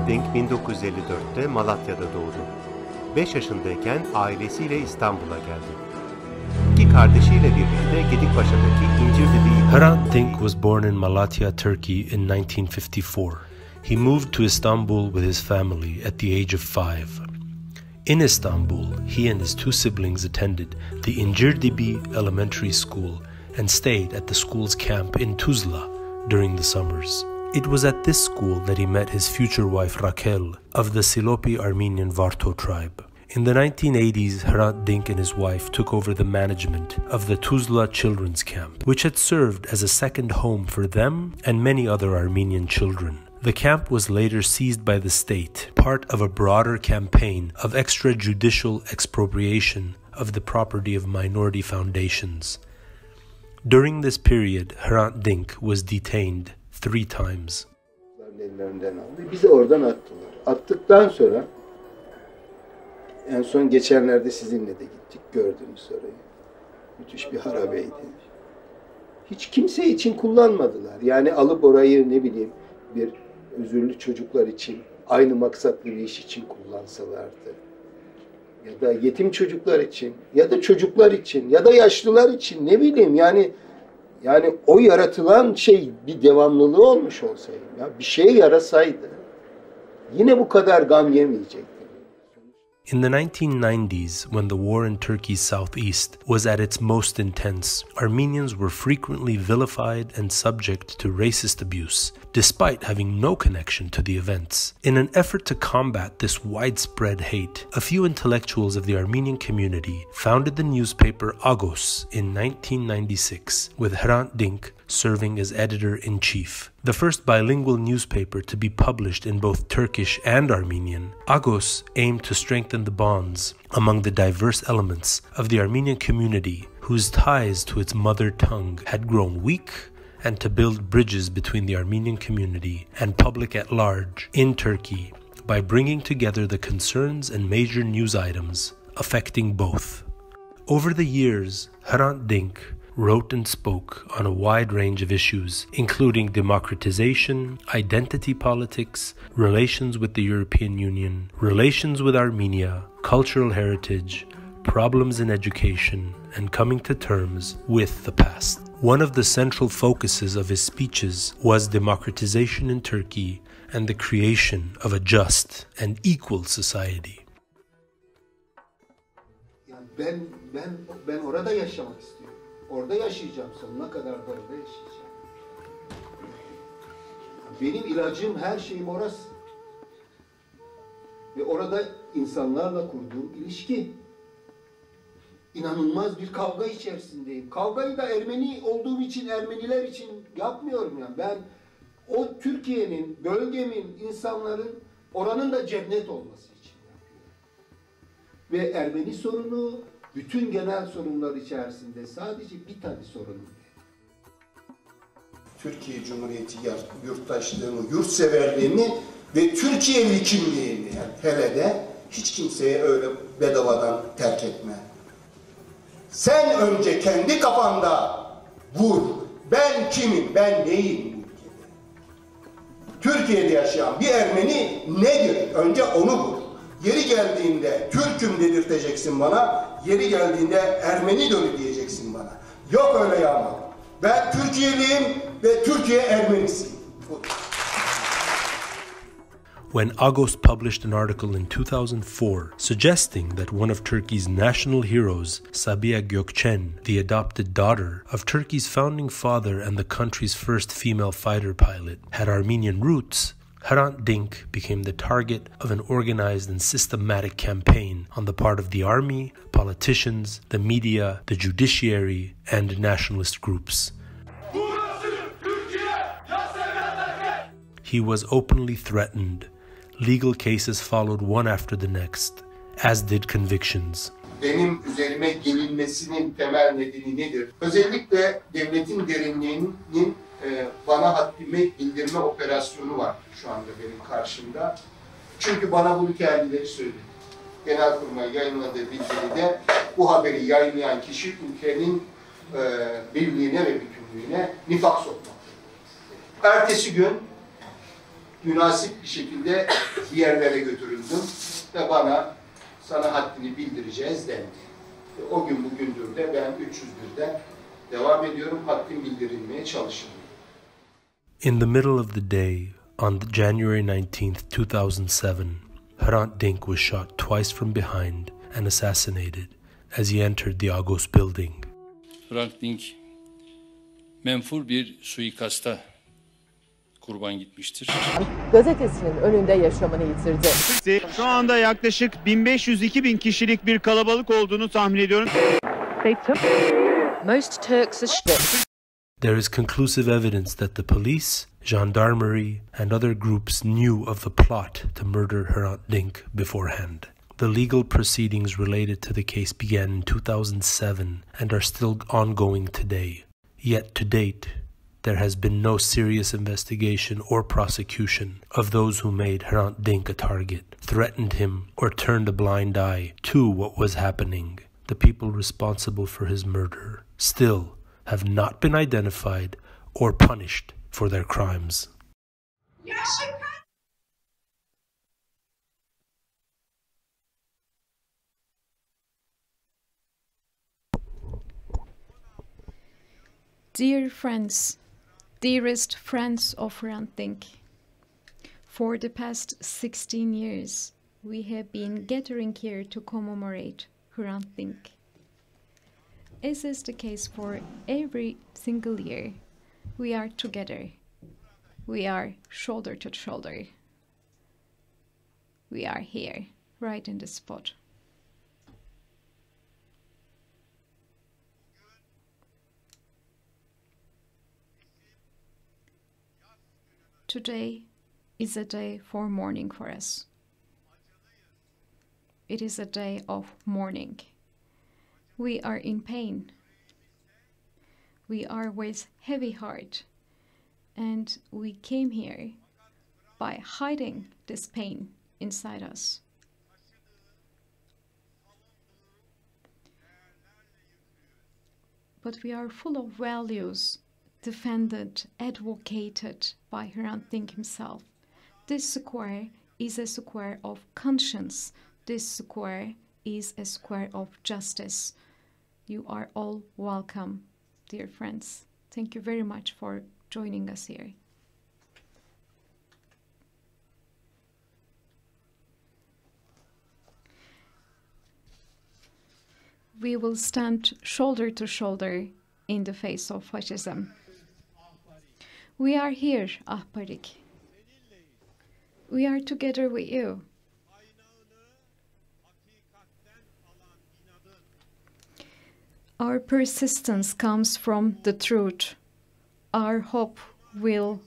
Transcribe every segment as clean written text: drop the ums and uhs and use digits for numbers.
Hrant Dink 1954'te Malatya'da doğdu. 5 yaşındayken ailesiyle İstanbul'a geldi. İki kardeşiyle birlikte Gedikpaşa'daki İncirdibi... Hrant Dink was born in Malatya, Turkey in 1954. He moved to Istanbul with his family at the age of 5. In Istanbul, he and his two siblings attended the İncirdibi Elementary School and stayed at the school's camp in Tuzla during the summers. It was at this school that he met his future wife Raquel of the Silopi Armenian Varto tribe. In the 1980s, Hrant Dink and his wife took over the management of the Tuzla Children's Camp, which had served as a second home for them and many other Armenian children. The camp was later seized by the state, part of a broader campaign of extrajudicial expropriation of the property of minority foundations. During this period, Hrant Dink was detained 3 times. Bizi oradan attılar. Attıktan sonra en son geçenlerde sizinle de gittik, gördünüz orayı. Müthiş bir harabeydi. Hiç kimse için kullanmadılar. Yani alıp orayı ne bileyim bir özürlü çocuklar için, aynı maksatlı bir iş için kullansalardı. Ya da yetim çocuklar için, ya da çocuklar için, ya da yaşlılar için ne bileyim yani o yaratılan şey bir devamlılığı olmuş olsaydı, ya bir şeye yarasaydı yine bu kadar gam yemeyecekti. In the 1990s, when the war in Turkey's southeast was at its most intense, Armenians were frequently vilified and subject to racist abuse, despite having no connection to the events. In an effort to combat this widespread hate, a few intellectuals of the Armenian community founded the newspaper Agos in 1996, with Hrant Dink serving as editor-in-chief. The first bilingual newspaper to be published in both Turkish and Armenian, Agos aimed to strengthen the bonds among the diverse elements of the Armenian community whose ties to its mother tongue had grown weak, and to build bridges between the Armenian community and public at large in Turkey by bringing together the concerns and major news items affecting both. Over the years, Hrant Dink wrote and spoke on a wide range of issues, including democratization, identity politics, relations with the European Union, relations with Armenia, cultural heritage, problems in education, and coming to terms with the past. One of the central focuses of his speeches was democratization in Turkey and the creation of a just and equal society. Ben orada yaşamak istiyorum. Orada yaşayacağım, sonuna kadar da orada yaşayacağım. Benim ilacım, her şeyim orası. Ve orada insanlarla kurduğum ilişki. İnanılmaz bir kavga içerisindeyim. Kavgayı da Ermeni olduğum için, Ermeniler için yapmıyorum yani. Ben o Türkiye'nin, bölgemin, insanların, oranın da cennet olması için yapıyorum. Ve Ermeni sorunu, bütün genel sorunlar içerisinde sadece bir tane sorun değil. Türkiye Cumhuriyeti yurttaşlığımı, yurtseverliğimi ve Türkiye'li kimliğimi hele de hiç kimseye öyle bedavadan terk etme. Sen önce kendi kafanda vur. Ben kimim, ben neyim bu ülkede? Türkiye'de yaşayan bir Ermeni nedir? Önce onu vur. Yeri geldiğinde Türk'üm dedirteceksin bana, yeri geldiğinde Ermeni dönü diyeceksin bana. Yok öyle yağma. Ben Türkiye'liyim ve Türkiye Ermenisiyim. When Agos published an article in 2004 suggesting that one of Turkey's national heroes, Sabiha Gökçen, the adopted daughter of Turkey's founding father and the country's first female fighter pilot, had Armenian roots, Hrant Dink became the target of an organized and systematic campaign on the part of the army, politicians, the media, the judiciary, and nationalist groups. He was openly threatened. Legal cases followed one after the next, as did convictions. Benim üzerime gelinmesinin temel nedeni nedir? Özellikle devletin derinliğinin bana haddimi bildirme operasyonu var şu anda benim karşımda. Çünkü bana bunu kendileri söyledi. Genelkurmay yayınladığı bildiride bu haberi yayınlayan kişi ülkenin birliğine ve bütünlüğüne nifak sokmak. Ertesi gün münasip bir şekilde bir yerlere götürüldüm ve bana sana haddini bildireceğiz dendi. O gün bugündür de ben 301'de devam ediyorum, haddim bildirilmeye çalışıyorum. In the middle of the day, on January 19th, 2007, Hrant Dink was shot twice from behind and assassinated as he entered the Agos building. Hrant Dink menfur bir suikasta kurban gitmiştir. Gazetesinin önünde yaşamını yitirdi. Şu anda yaklaşık 1500-2000 kişilik bir kalabalık olduğunu tahmin ediyorum. Most Turks are There is conclusive evidence that the police, gendarmerie, and other groups knew of the plot to murder Hrant Dink beforehand. The legal proceedings related to the case began in 2007 and are still ongoing today. Yet to date, there has been no serious investigation or prosecution of those who made Hrant Dink a target, threatened him, or turned a blind eye to what was happening. The people responsible for his murder still have not been identified or punished for their crimes. Dear friends, dearest friends of Hrant Dink, for the past 16 years, we have been gathering here to commemorate Hrant Dink. As is the case for every single year, we are together. We are shoulder to shoulder. We are here, right in the spot. Today is a day for mourning for us. It is a day of mourning. We are in pain. We are with heavy heart, and we came here by hiding this pain inside us. But we are full of values defended, advocated by Hrant Dink himself. This square is a square of conscience. This square is a square of justice. You are all welcome, dear friends. Thank you very much for joining us here. We will stand shoulder to shoulder in the face of fascism. We are here, Ahparik. We are together with you. Our persistence comes from the truth. Our hope will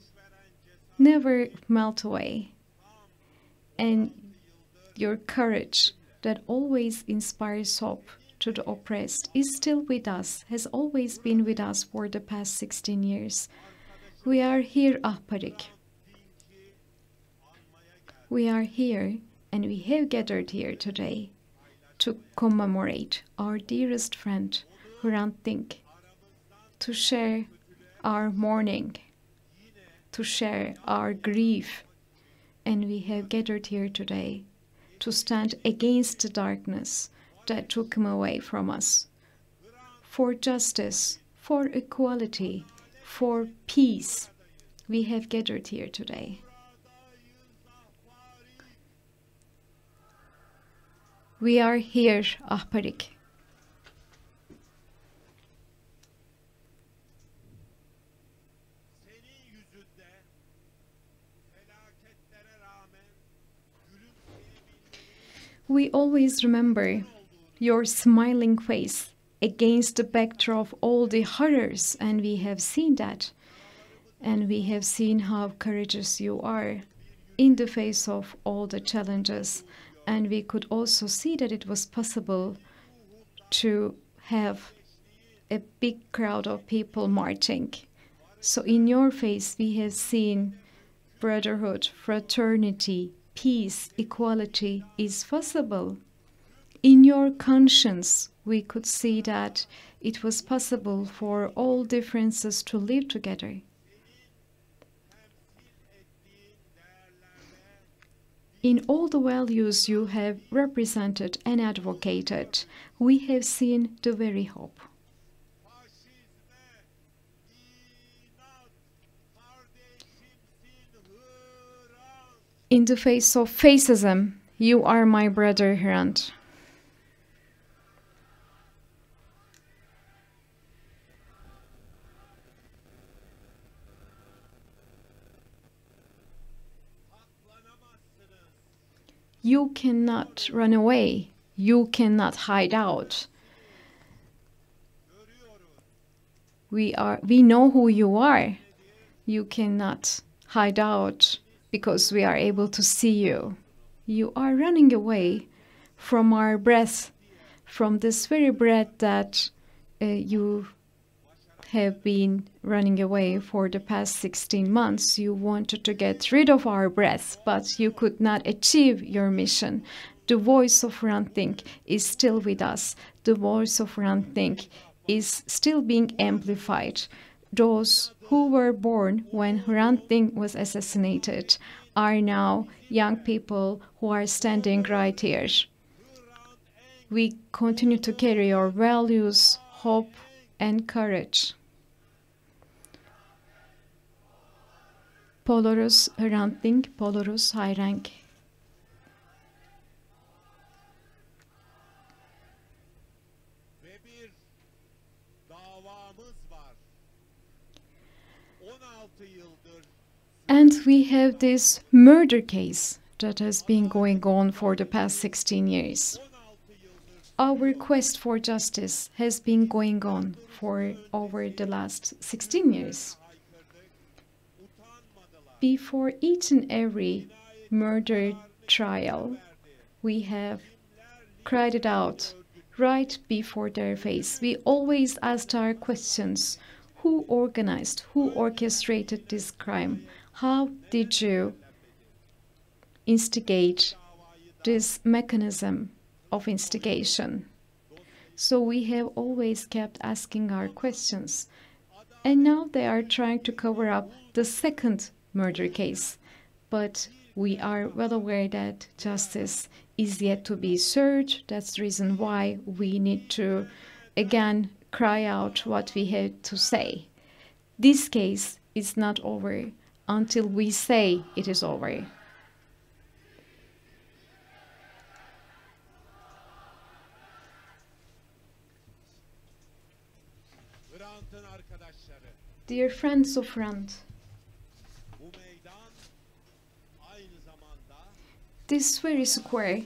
never melt away. And your courage that always inspires hope to the oppressed is still with us, has always been with us for the past 16 years. We are here, Ahparik. We are here, and we have gathered here today to commemorate our dearest friend, Hrant Dink, to share our mourning, to share our grief. And we have gathered here today to stand against the darkness that took him away from us, for justice, for equality, for peace. We have gathered here today. We are here, Ahparik. We always remember your smiling face against the backdrop of all the horrors, and we have seen that. And we have seen how courageous you are in the face of all the challenges. And we could also see that it was possible to have a big crowd of people marching. So in your face, we have seen brotherhood, fraternity, peace, equality is possible. In your conscience, we could see that it was possible for all differences to live together. In all the values you have represented and advocated, we have seen the very hope. In the face of fascism, you are my brother, Hrant. You cannot run away. You cannot hide out. We know who you are. You cannot hide out because we are able to see you. You are running away from our breath, from this very breath that you have been running away for the past 16 months. You wanted to get rid of our breath, but you could not achieve your mission. The voice of Hrant Dink is still with us. The voice of Hrant Dink is still being amplified. Those who were born when Hrant Dink was assassinated are now young people who are standing right here. We continue to carry our values, hope, and courage. Polorus Hrant Dink, Polorus Hayrank. And we have this murder case that has been going on for the past 16 years. Our quest for justice has been going on for over the last 16 years. Before each and every murder trial, we have cried it out right before their face. We always asked our questions. Who organized, who orchestrated this crime? How did you instigate this mechanism of instigation? So we have always kept asking our questions. And now they are trying to cover up the second murder case. But we are well aware that justice is yet to be served. That's the reason why we need to, again, cry out what we have to say. This case is not over until we say it is over. Dear friends of Hrant, this very square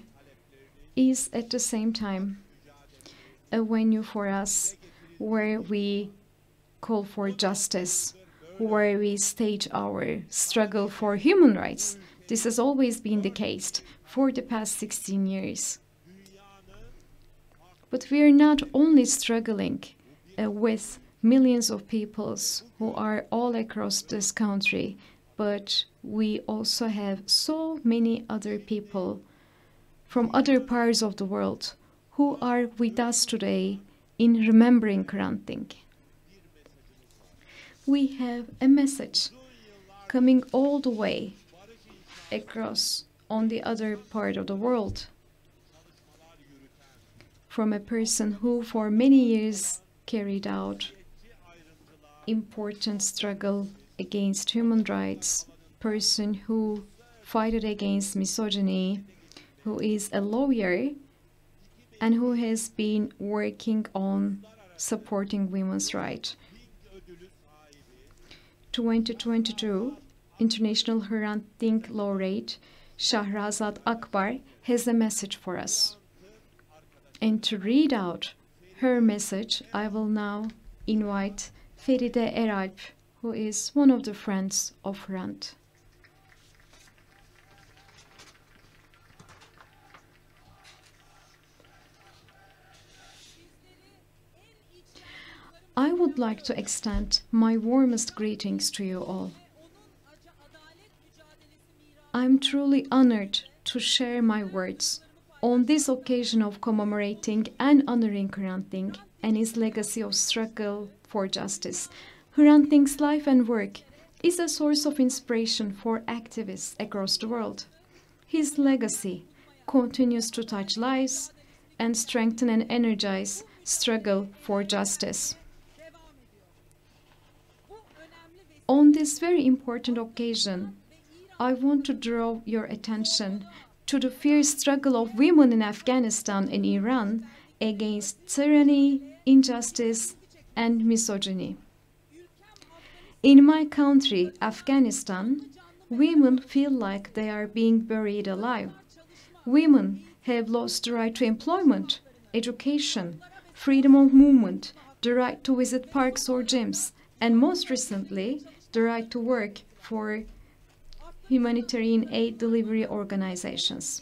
is at the same time a venue for us where we call for justice, where we stage our struggle for human rights. This has always been the case for the past 16 years. But we are not only struggling with millions of peoples who are all across this country, but we also have so many other people from other parts of the world who are with us today in remembering Hrant Dink. We have a message coming all the way across on the other part of the world from a person who for many years carried out important struggle against human rights, person who fought against misogyny, who is a lawyer and who has been working on supporting women's rights. 2022 International Hrant Dink laureate Shahrazad Akbar has a message for us. And to read out her message, I will now invite Feride Eralp, who is one of the friends of Hrant. I would like to extend my warmest greetings to you all. I'm truly honored to share my words on this occasion of commemorating and honoring Hrant Dink and his legacy of struggle for justice. Hrant Dink's life and work is a source of inspiration for activists across the world. His legacy continues to touch lives and strengthen and energize struggle for justice. On this very important occasion, I want to draw your attention to the fierce struggle of women in Afghanistan and Iran against tyranny, injustice, and misogyny. In my country, Afghanistan, women feel like they are being buried alive. Women have lost the right to employment, education, freedom of movement, the right to visit parks or gyms, and most recently, the right to work for humanitarian aid delivery organizations.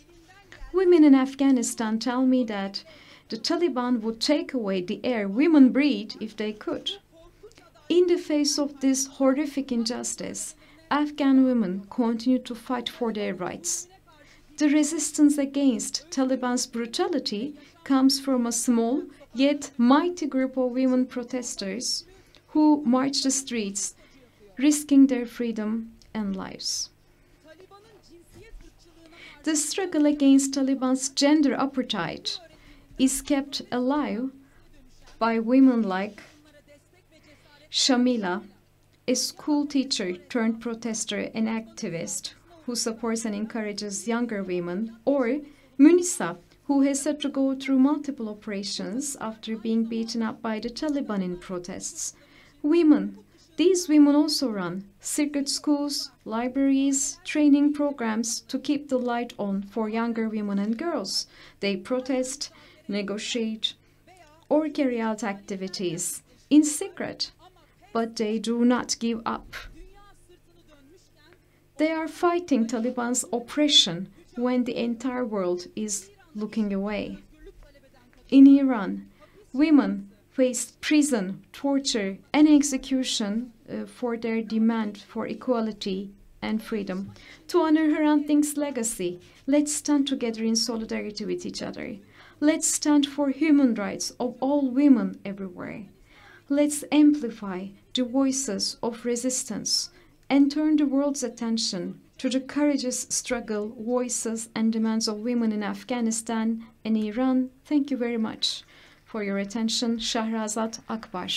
Women in Afghanistan tell me that the Taliban would take away the air women breathe if they could. In the face of this horrific injustice, Afghan women continue to fight for their rights. The resistance against Taliban's brutality comes from a small yet mighty group of women protesters who march the streets, risking their freedom and lives. The struggle against Taliban's gender apartheid is kept alive by women like Shamila, a school teacher turned protester and activist who supports and encourages younger women, or Munisa, who has had to go through multiple operations after being beaten up by the Taliban in protests. These women also run secret schools, libraries, training programs to keep the light on for younger women and girls. They protest, negotiate, or carry out activities in secret, but they do not give up. They are fighting Taliban's oppression when the entire world is looking away. In Iran, women face prison, torture, and execution for their demand for equality and freedom. To honor Hrant Dink's legacy, let's stand together in solidarity with each other. Let's stand for human rights of all women everywhere. Let's amplify the voices of resistance and turn the world's attention to the courageous struggle, voices, and demands of women in Afghanistan and Iran. Thank you very much for your attention. Shahrazad Akbar.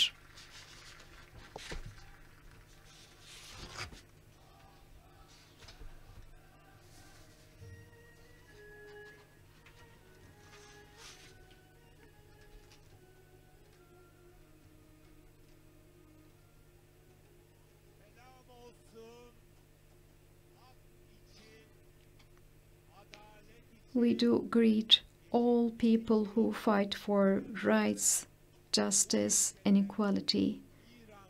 We do greet all people who fight for rights, justice, and equality.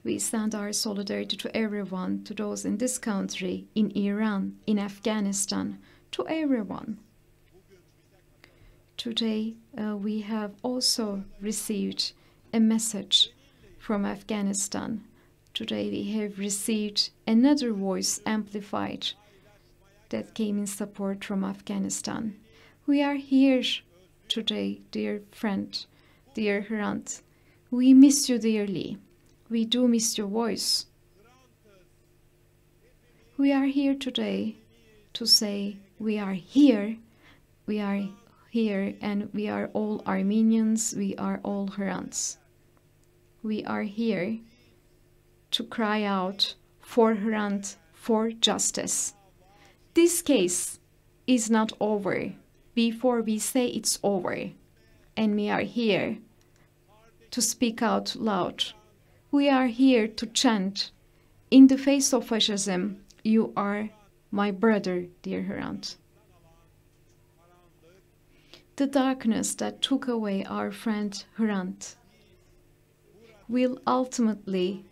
We send our solidarity to everyone, to those in this country, in Iran, in Afghanistan, to everyone. Today, we have also received a message from Afghanistan. Today, we have received another voice amplified that came in support from Afghanistan. We are here today, dear friend, dear Hrant. We miss you dearly. We do miss your voice. We are here today to say we are here, and we are all Armenians, we are all Hrants. We are here to cry out for Hrant, for justice. This case is not over before we say it's over, and we are here to speak out loud. We are here to chant, in the face of fascism, you are my brother, dear Hrant. The darkness that took away our friend Hrant will ultimately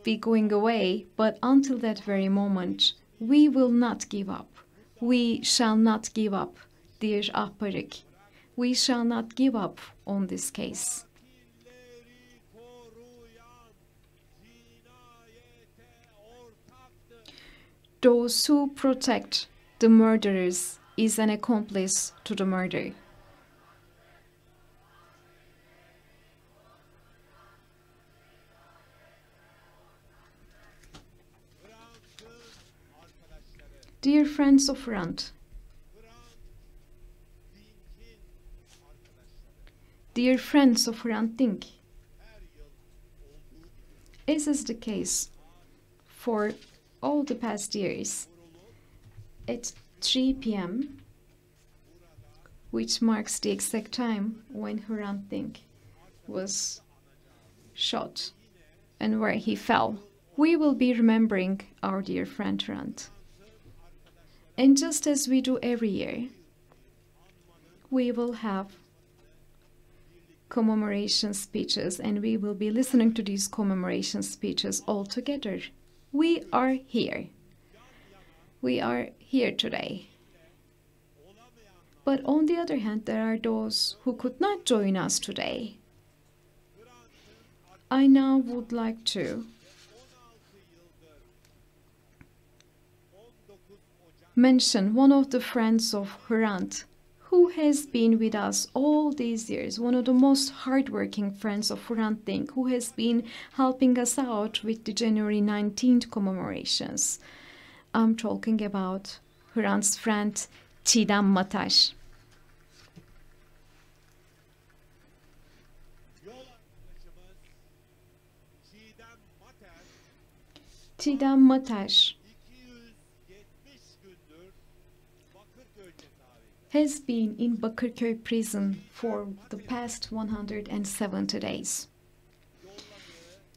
be going away, but until that very moment, we will not give up. We shall not give up, dear Ahbarik. We shall not give up on this case. Those who protect the murderers is an accomplice to the murder. Dear friends of Hrant, dear friends of Hrant Dink, as is the case for all the past years, at 3 p.m., which marks the exact time when Hrant Dink was shot and where he fell, we will be remembering our dear friend Hrant. And just as we do every year, we will have commemoration speeches, and we will be listening to these commemoration speeches all together. We are here. We are here today. But on the other hand, there are those who could not join us today. I now would like to mention one of the friends of Hrant who has been with us all these years, one of the most hardworking friends of Hrant Dink, who has been helping us out with the January 19th commemorations. I'm talking about Hrant's friend Çiğdem Mataş. Çiğdem Mataş has been in Bakırköy prison for the past 170 days.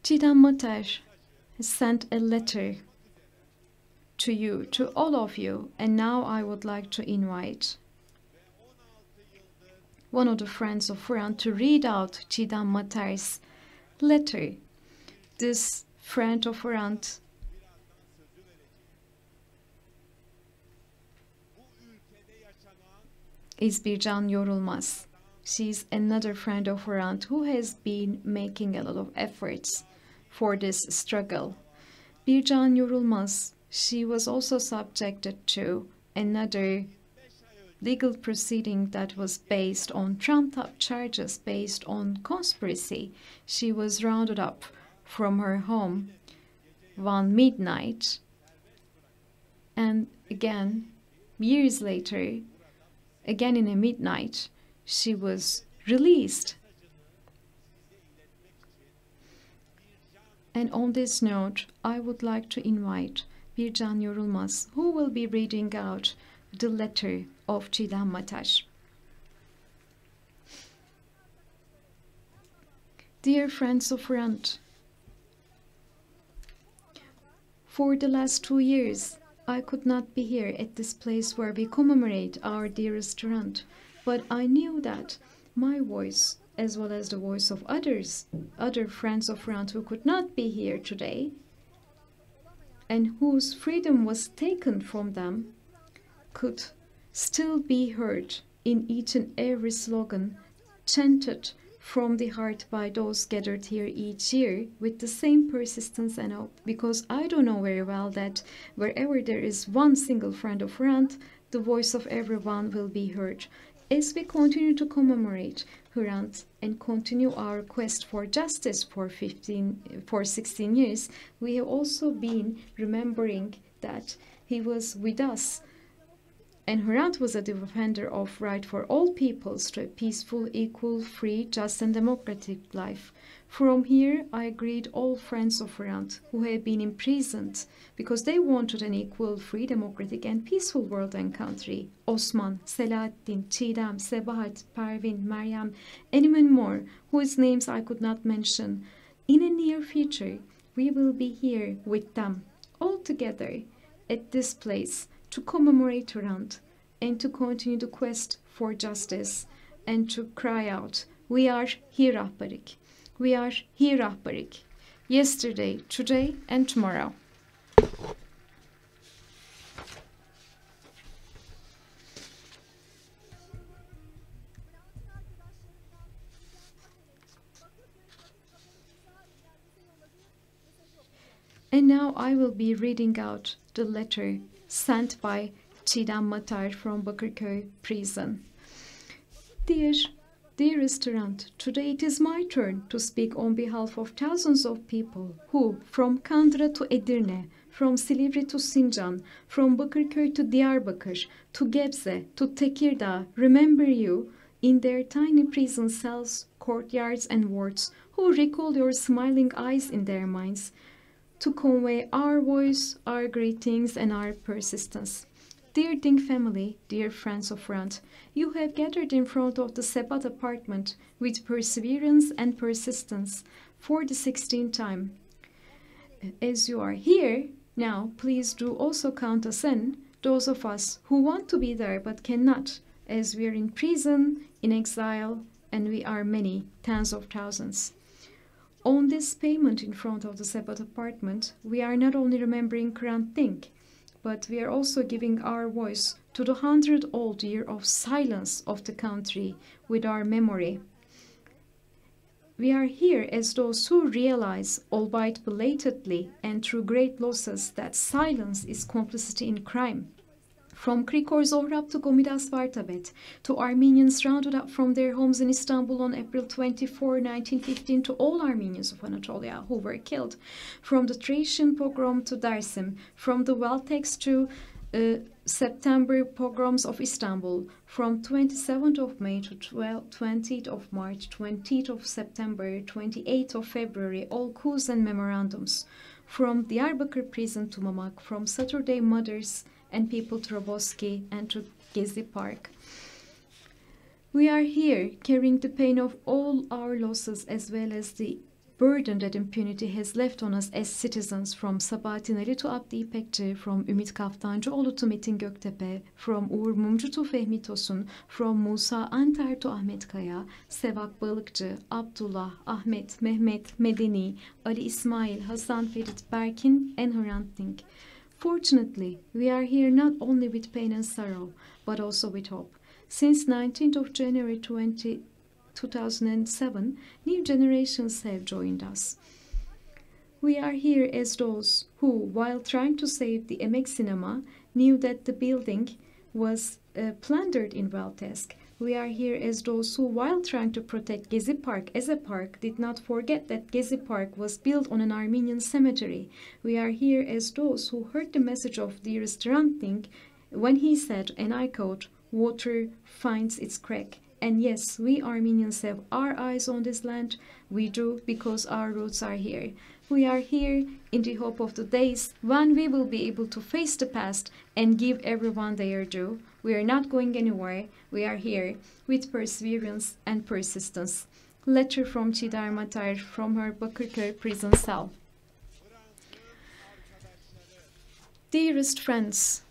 Çiğdem Mataş has sent a letter to you, to all of you, and now I would like to invite one of the friends of Hrant to read out Çiğdem Mataş's letter. This friend of Hrant is Bircan Yorulmaz. She's another friend of Hrant who has been making a lot of efforts for this struggle. Bircan Yorulmaz, she was also subjected to another legal proceeding that was based on trumped-up charges based on conspiracy. She was rounded up from her home one midnight, and again, years later, again in a midnight, she was released. And on this note, I would like to invite Bircan Yorulmaz, who will be reading out the letter of Çiğdem Mataş. Dear friends of Hrant, for the last 2 years, I could not be here at this place where we commemorate our dearest Hrant, but I knew that my voice, as well as the voice of other friends of Hrant who could not be here today, and whose freedom was taken from them, could still be heard in each and every slogan chanted from the heart by those gathered here each year with the same persistence and hope, because I don't know very well that wherever there is one single friend of Hrant, the voice of everyone will be heard. As we continue to commemorate Hrant and continue our quest for justice for 16 years, we have also been remembering that he was with us. And Hrant was a defender of right for all peoples to a peaceful, equal, free, just and democratic life. From here, I greet all friends of Hrant who have been imprisoned because they wanted an equal, free, democratic and peaceful world and country. Osman, Selahattin, Çiğdem, Sebat, Pervin, Meryem, and even more, whose names I could not mention. In a near future, we will be here with them, all together, at this place, to commemorate Hrant and to continue the quest for justice and to cry out, we are here Rahbarik. We are here Rahbarik. Yesterday, today and tomorrow. And now I will be reading out the letter sent by Çiğdem Mataş from Bakırköy prison. Dear Dearest Hrant, today it is my turn to speak on behalf of thousands of people who, from Kandıra to Edirne, from Silivri to Sincan, from Bakırköy to Diyarbakır, to Gebze, to Tekirdağ, remember you in their tiny prison cells, courtyards and wards, who recall your smiling eyes in their minds, to convey our voice, our greetings and our persistence. Dear Dink family, dear friends of Hrant, you have gathered in front of the Sebat Apartment with perseverance and persistence for the 16th time. As you are here, now please do also count us in, those of us who want to be there but cannot, as we are in prison, in exile, and we are many, tens of thousands. On this pavement in front of the Sebat Apartment, we are not only remembering Hrant Dink, but we are also giving our voice to the 100-old year of silence of the country with our memory. We are here as those who realize, albeit belatedly and through great losses, that silence is complicity in crime. From Krikor Zohrab to Gomidas Vartabet, to Armenians rounded up from their homes in Istanbul on April 24, 1915, to all Armenians of Anatolia who were killed, from the Thracian pogrom to Dersim, from the Weltex to September pogroms of Istanbul, from 27th of May to 20th of March, 20th of September, 28th of February, all coups and memorandums, from Diyarbakır prison to Mamak, from Saturday mothers and people to Roboski and to Gezi Park. We are here carrying the pain of all our losses as well as the burden that impunity has left on us as citizens, from Sabahattin Ali to Abdi İpekçi, from Ümit Kaftancıoğlu to Metin Göktepe, from Uğur Mumcu to Fehmi Tosun, from Musa Anter to Ahmet Kaya, Sevak Balıkçı, Abdullah, Ahmet, Mehmet, Medeni, Ali İsmail, Hasan Ferit, Berkin and Hrant Dink. Fortunately, we are here not only with pain and sorrow, but also with hope. Since 19th of January 2007, new generations have joined us. We are here as those who, while trying to save the Emek Cinema, knew that the building was plundered in Weltesk. We are here as those who, while trying to protect Gezi Park as a park, did not forget that Gezi Park was built on an Armenian cemetery. We are here as those who heard the message of dearest Hrant Dink when he said, and I quote, "Water finds its crack." And yes, we Armenians have our eyes on this land. We do, because our roots are here. We are here in the hope of the days when we will be able to face the past and give everyone their due. We are not going anywhere. We are here with perseverance and persistence. Letter from Çiğdem Matar from her Bakırköy prison cell. Dearest friends,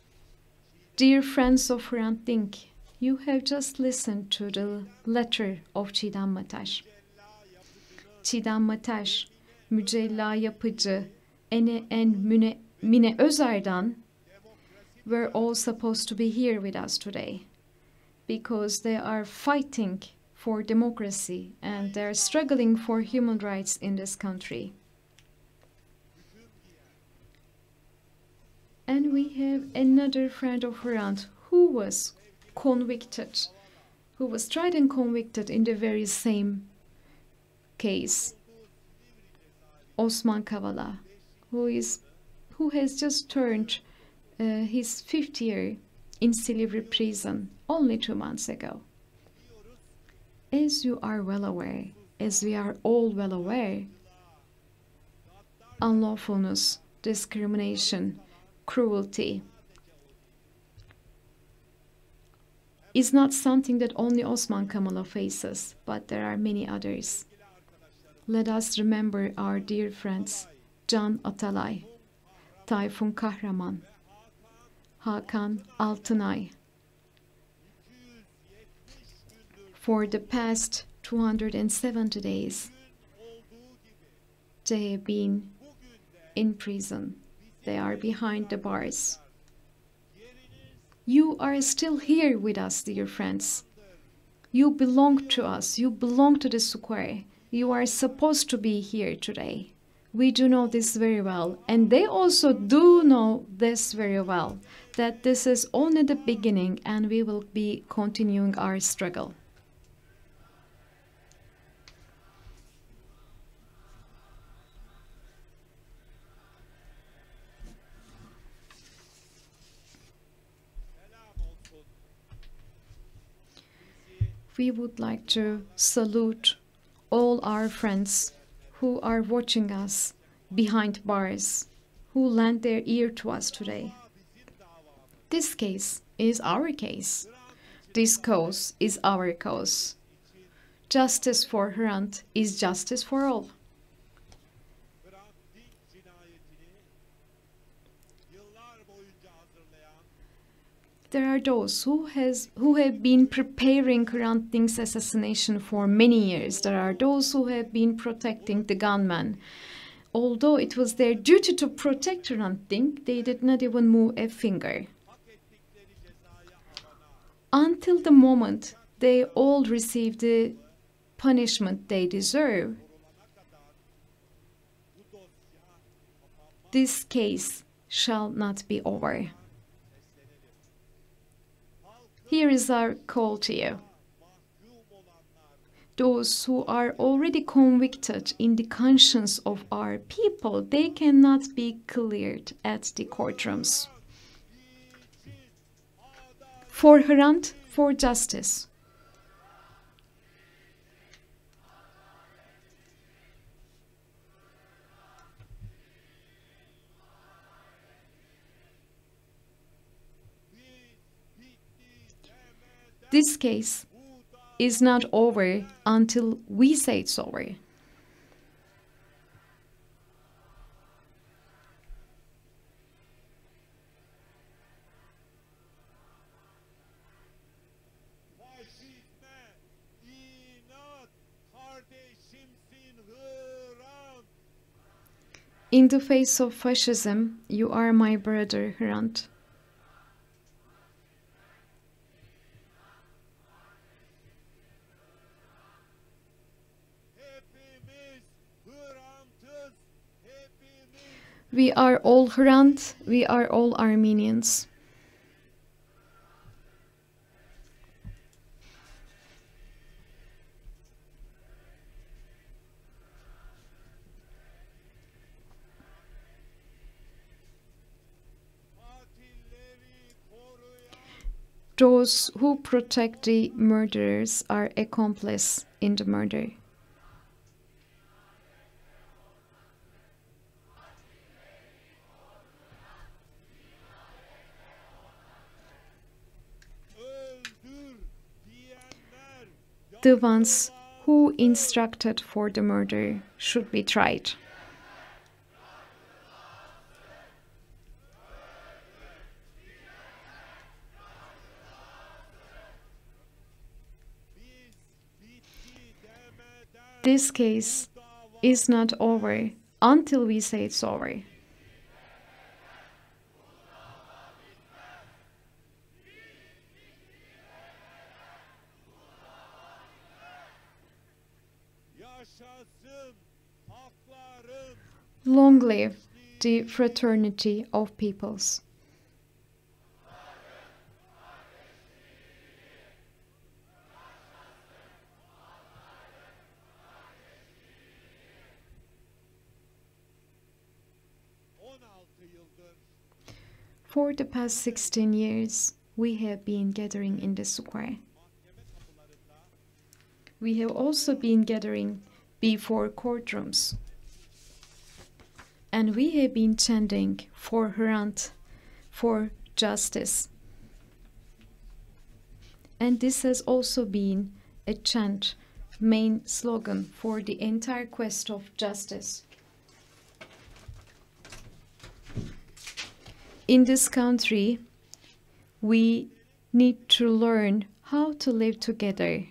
dear friends of Hrant Dink, you have just listened to the letter of Çiğdem Matar. Çiğdem Matar, Mücella Yapıcı, Mine Özer'dan were all supposed to be here with us today because they are fighting for democracy and they are struggling for human rights in this country. And we have another friend of Hrant who was convicted, who was tried and convicted in the very same case, Osman Kavala, who has just turned his 5th year in Silivri prison only 2 months ago. As you are well aware, as we are all well aware, unlawfulness, discrimination, cruelty is not something that only Osman Kavala faces, but there are many others. Let us remember our dear friends Can Atalay, Tayfun Kahraman, Hakan Altınay. For the past 270 days, they have been in prison. They are behind the bars. You are still here with us, dear friends. You belong to us. You belong to the square. You are supposed to be here today. We do know this very well, and they also do know this very well, that this is only the beginning and we will be continuing our struggle. we would like to salute all our friends who are watching us behind bars, who lend their ear to us today. This case is our case. This cause is our cause. Justice for Hrant is justice for all. There are those who have been preparing Hrant Dink's assassination for many years. There are those who have been protecting the gunman. Although it was their duty to protect Hrant Dink, they did not even move a finger. Until the moment they all receive the punishment they deserve, this case shall not be over. Here is our call to you. Those who are already convicted in the conscience of our people, they cannot be cleared at the courtrooms. For Hrant, for justice. This case is not over until we say it's over. In the face of fascism, you are my brother, Hrant. We are all Hrant, we are all Armenians. Those who protect the murderers are accomplices in the murder. The ones who instructed for the murder should be tried. This case is not over until we say it's over. Long live the fraternity of peoples. For the past 16 years, we have been gathering in the square. We have also been gathering before courtrooms. And we have been chanting for Hrant, for justice. And this has also been a chant, main slogan for the entire quest of justice. In this country, we need to learn how to live together.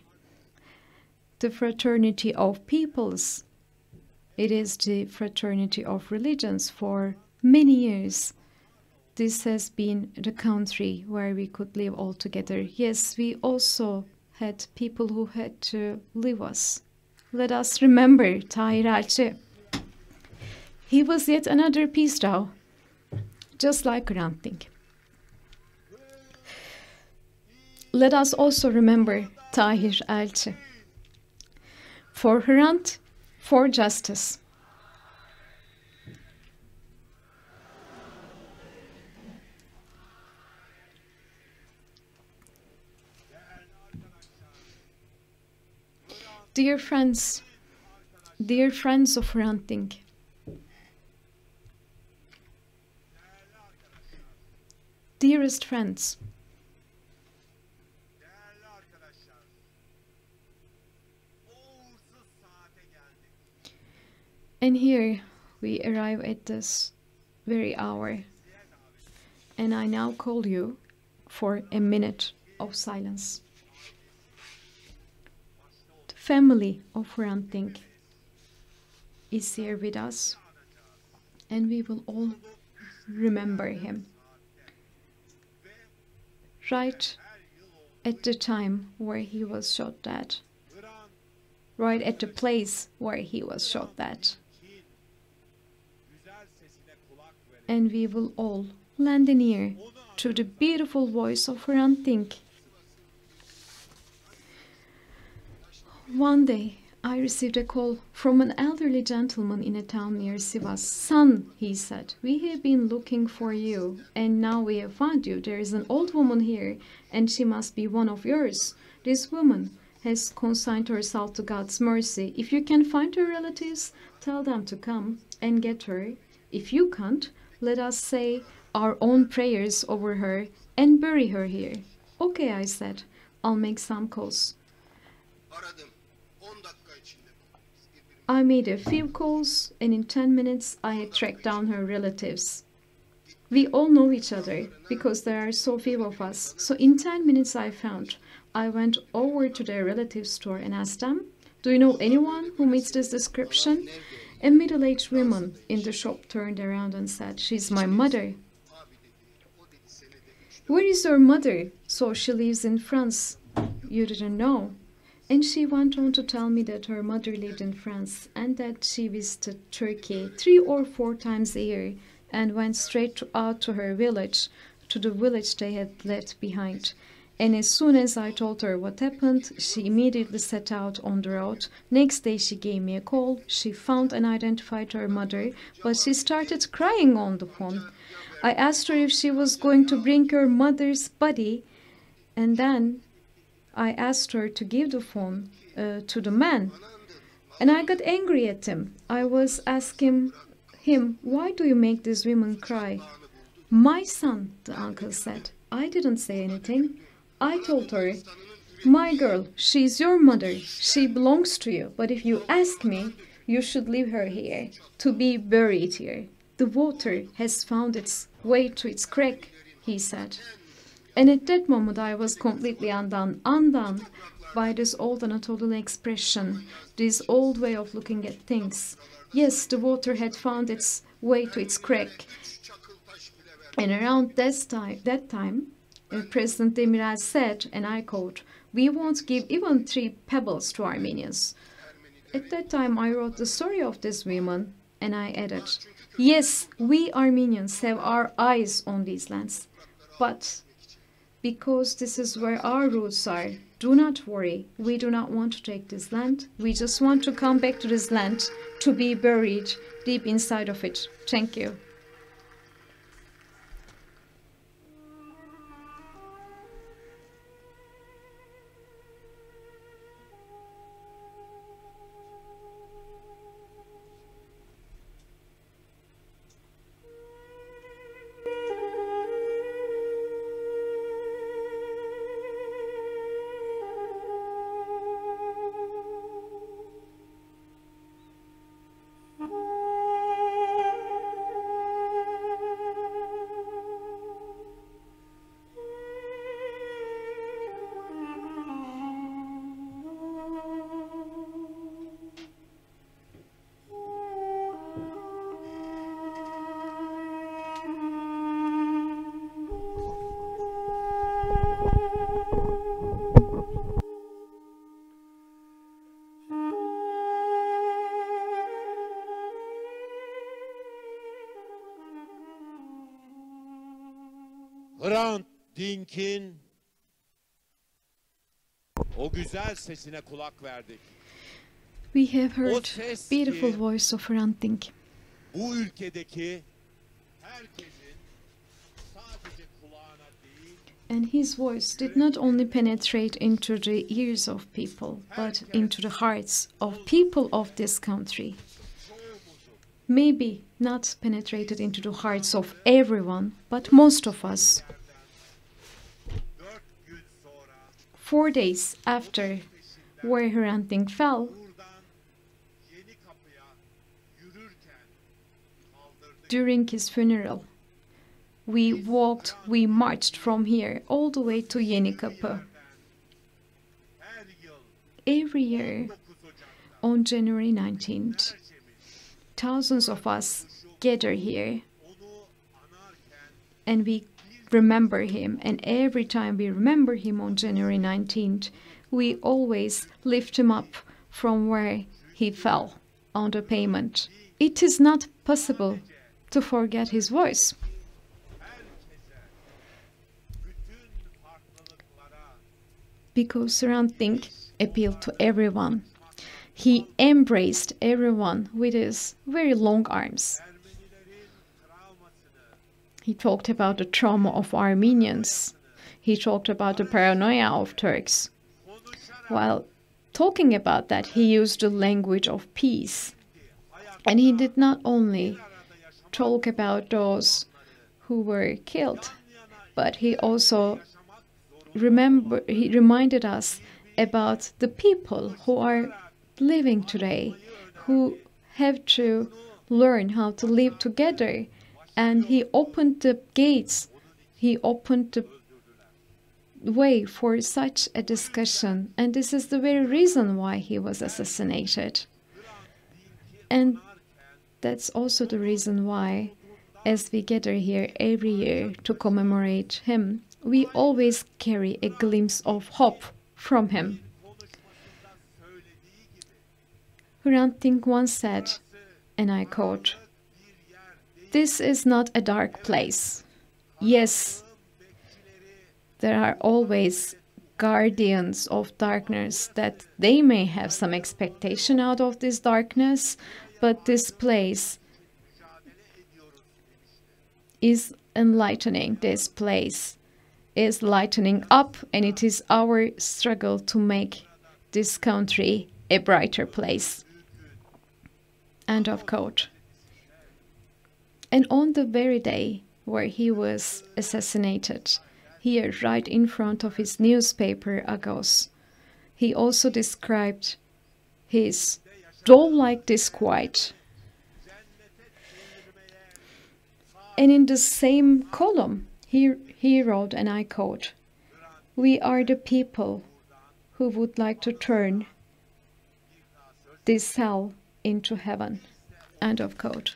The fraternity of peoples, it is the fraternity of religions. For many years, this has been the country where we could live all together. Yes, we also had people who had to leave us. Let us remember Tahir Elçi. He was yet another peace dove, just like Hrant Dink. Let us also remember Tahir Elçi. For Hrant, for justice. Dear friends of Hrant Dink, dearest friends, and here we arrive at this very hour, and I now call you for a minute of silence. The family of Hrant Dink is here with us, and we will all remember him. Right at the time where he was shot dead, right at the place where he was shot dead. And we will all lend an ear to the beautiful voice of Hrant Dink. One day, I received a call from an elderly gentleman in a town near Sivas. "Son," he said, "we have been looking for you, and now we have found you. There is an old woman here, and she must be one of yours. This woman has consigned herself to God's mercy. If you can find her relatives, tell them to come and get her. If you can't, let us say our own prayers over her and bury her here." "Okay," I said, "I'll make some calls." I made a few calls, and in 10 minutes I had tracked down her relatives. We all know each other because there are so few of us. So in 10 minutes I went over to their relatives' store and asked them, "Do you know anyone who meets this description?" A middle-aged woman in the shop turned around and said, "She's my mother." "Where is your mother?" "So she lives in France." "You didn't know?" And she went on to tell me that her mother lived in France and that she visited Turkey 3 or 4 times a year and went straight out to her village, to the village they had left behind. And as soon as I told her what happened, she immediately set out on the road. Next day she gave me a call. She found and identified her mother, but she started crying on the phone. I asked her if she was going to bring her mother's body, and then I asked her to give the phone to the man. And I got angry at him. I was asking him, "Why do you make this woman cry?" "My son," the uncle said. I didn't say anything. I told her, "My girl, she's your mother. She belongs to you. But if you ask me, you should leave her here, to be buried here. The water has found its way to its crack," he said. And at that moment I was completely undone by this old Anatolian expression, this old way of looking at things. Yes, the water had found its way to its crack. And around that time, President Demirel said, and I quote, "We won't give even 3 pebbles to Armenians." At that time I wrote the story of this woman, and I added, "Yes, we Armenians have our eyes on these lands, but because this is where our roots are, do not worry. We do not want to take this land. We just want to come back to this land to be buried deep inside of it. Thank you." Hrant Dink'in o güzel sesine kulak verdik. We have heard beautiful voice of Hrant Dink. Bu ülkedeki herkesin sadece kulağına değil, And his voice did not only penetrate into the ears of people, but into the hearts of people of this country. Maybe not penetrated into the hearts of everyone, but most of us. 4 days after where Hrant Dink fell, during his funeral, we marched from here all the way to Yenikapı. Every year on January 19th, thousands of us gather here and we remember him. And every time we remember him on January 19th, we always lift him up from where he fell on the pavement. It is not possible to forget his voice. Because Hrant Dink appealed to everyone. He embraced everyone with his very long arms. He talked about the trauma of Armenians. He talked about the paranoia of Turks. While talking about that, he used the language of peace. And he did not only talk about those who were killed, but he also reminded us about the people who are living today, who have to learn how to live together. And he opened the gates, he opened the way for such a discussion. And this is the very reason why he was assassinated. And that's also the reason why, as we gather here every year to commemorate him, we always carry a glimpse of hope from him. Hrant Dink once said, and I quote, "This is not a dark place. Yes, there are always guardians of darkness that they may have some expectation out of this darkness, but this place is enlightening. This place is lightening up, and it is our struggle to make this country a brighter place." End of quote. And on the very day where he was assassinated, here right in front of his newspaper Agos, he also described his doll-like disquiet. And in the same column, he wrote, and I quote, "We are the people who would like to turn this hell into heaven." End of quote.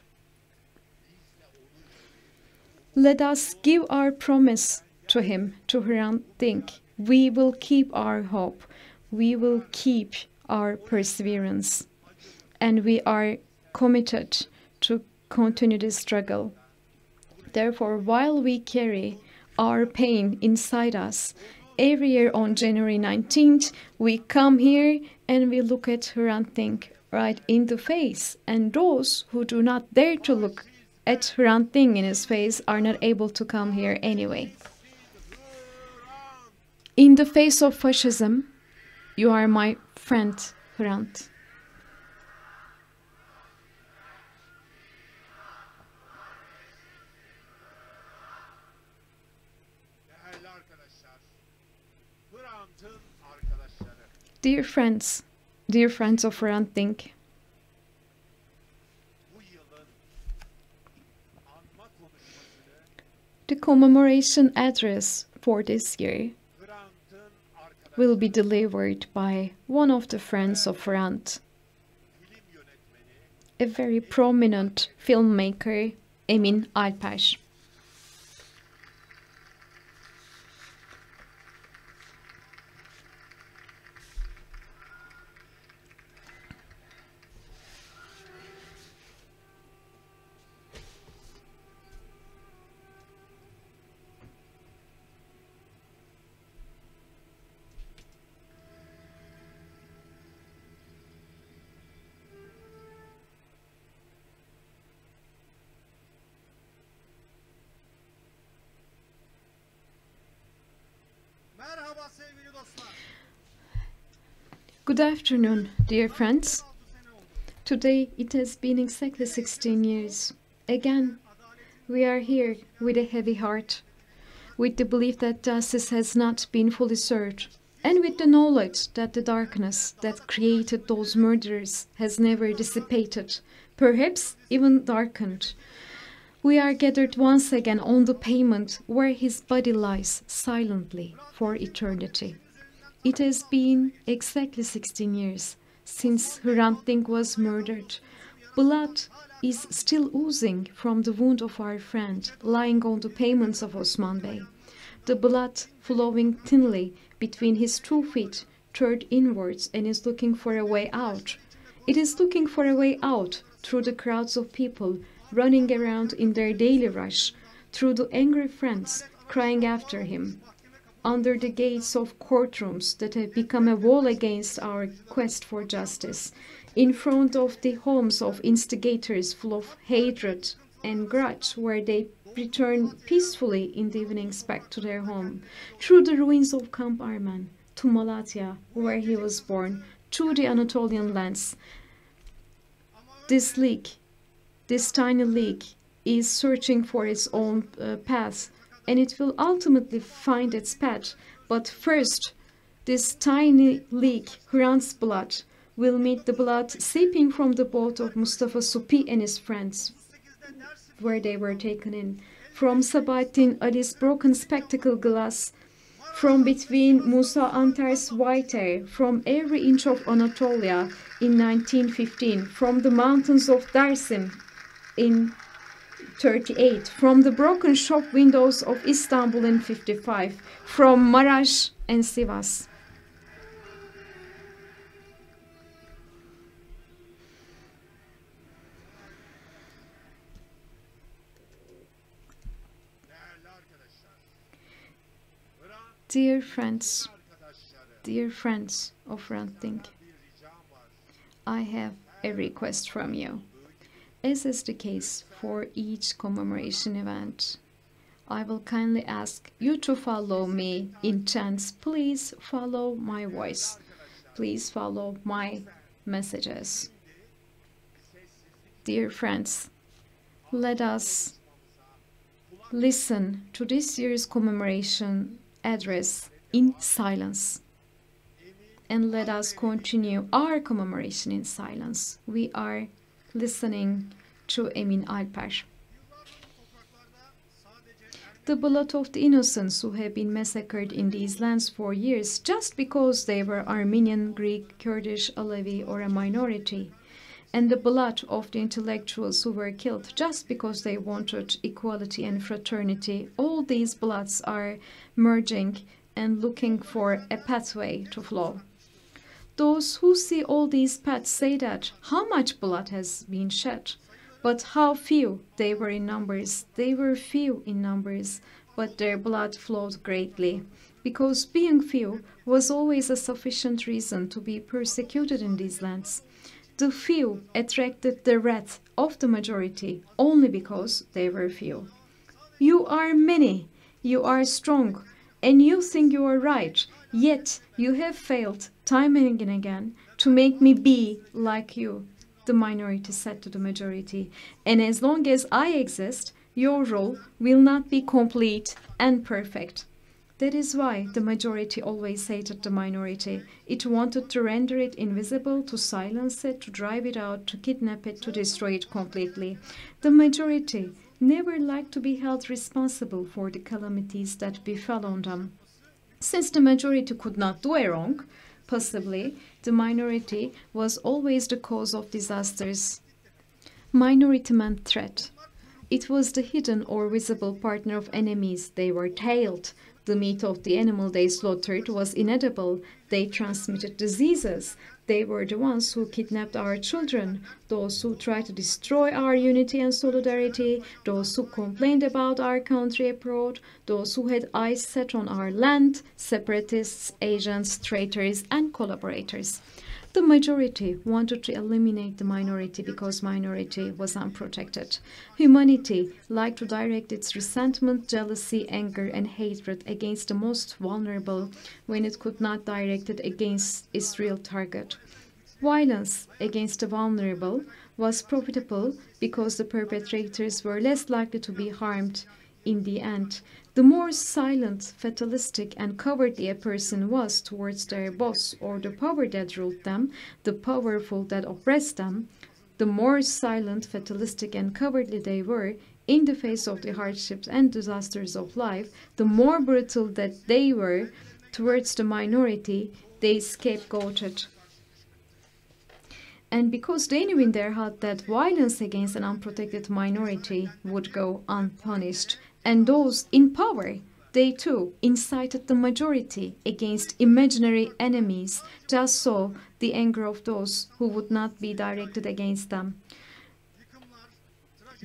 Let us give our promise to him, to Hrant Dink. We will keep our hope. We will keep our perseverance. And we are committed to continue this struggle. Therefore, while we carry our pain inside us, every year on January 19th, we come here and we look at Hrant Dink right in the face. And those who do not dare to look at Hrant Dink in his face are not able to come here anyway. In the face of fascism, you are my friend, Hrant. Dear friends of Hrant Dink, the commemoration address for this year will be delivered by one of the friends of Hrant, a very prominent filmmaker, Emin Alper. Good afternoon, dear friends. Today it has been exactly 16 years. Again, we are here with a heavy heart, with the belief that justice has not been fully served, and with the knowledge that the darkness that created those murderers has never dissipated, perhaps even darkened. We are gathered once again on the pavement where his body lies silently for eternity. It has been exactly 16 years since Hrant Dink was murdered. Blood is still oozing from the wound of our friend lying on the pavements of Osman Bey. The blood flowing thinly between his 2 feet turned inwards and is looking for a way out. It is looking for a way out through the crowds of people running around in their daily rush, through the angry friends crying after him, under the gates of courtrooms that have become a wall against our quest for justice, in front of the homes of instigators full of hatred and grudge, where they return peacefully in the evenings back to their home, through the ruins of Camp Arman, to Malatya, where he was born, through the Anatolian lands. This league, this tiny league, is searching for its own path, and it will ultimately find its path. But first, this tiny leak, Hrant's blood, will meet the blood seeping from the boat of Mustafa Supi and his friends, where they were taken in, from Sabahattin Ali's broken spectacle glass, from between Musa Antar's white hair, from every inch of Anatolia in 1915, from the mountains of Dersim in 38, from the broken shop windows of Istanbul in 55, from Maraş and Sivas. Dear friends of Hrant Dink, I have a request from you. As is the case for each commemoration event, I will kindly ask you to follow me in chants. Please follow my voice. Please follow my messages. Dear friends, let us listen to this year's commemoration address in silence. And let us continue our commemoration in silence. We are listening to Emin Alper. The blood of the innocents who have been massacred in these lands for years just because they were Armenian, Greek, Kurdish, Alevi, or a minority, and the blood of the intellectuals who were killed just because they wanted equality and fraternity, all these bloods are merging and looking for a pathway to flow. Those who see all these paths say that how much blood has been shed, but how few they were in numbers. They were few in numbers, but their blood flowed greatly, because being few was always a sufficient reason to be persecuted in these lands. The few attracted the wrath of the majority only because they were few. You are many, you are strong, and you think you are right, yet you have failed time and again to make me be like you, the minority said to the majority. And as long as I exist, your rule will not be complete and perfect. That is why the majority always hated the minority. It wanted to render it invisible, to silence it, to drive it out, to kidnap it, to destroy it completely. The majority never liked to be held responsible for the calamities that befell on them. Since the majority could not do a wrong, possibly the minority was always the cause of disasters. Minority meant threat. It was the hidden or visible partner of enemies. They were tailed. The meat of the animal they slaughtered was inedible. They transmitted diseases. They were the ones who kidnapped our children, those who tried to destroy our unity and solidarity, those who complained about our country abroad, those who had eyes set on our land, separatists, agents, traitors, and collaborators. The majority wanted to eliminate the minority because minority was unprotected. Humanity liked to direct its resentment, jealousy, anger, and hatred against the most vulnerable when it could not direct it against its real target. Violence against the vulnerable was profitable because the perpetrators were less likely to be harmed in the end. The more silent, fatalistic, and cowardly a person was towards their boss or the power that ruled them, the powerful that oppressed them, the more silent, fatalistic, and cowardly they were in the face of the hardships and disasters of life, the more brutal that they were towards the minority they scapegoated. And because they knew in their heart that violence against an unprotected minority would go unpunished, and those in power, they too incited the majority against imaginary enemies, just so the anger of those who would not be directed against them.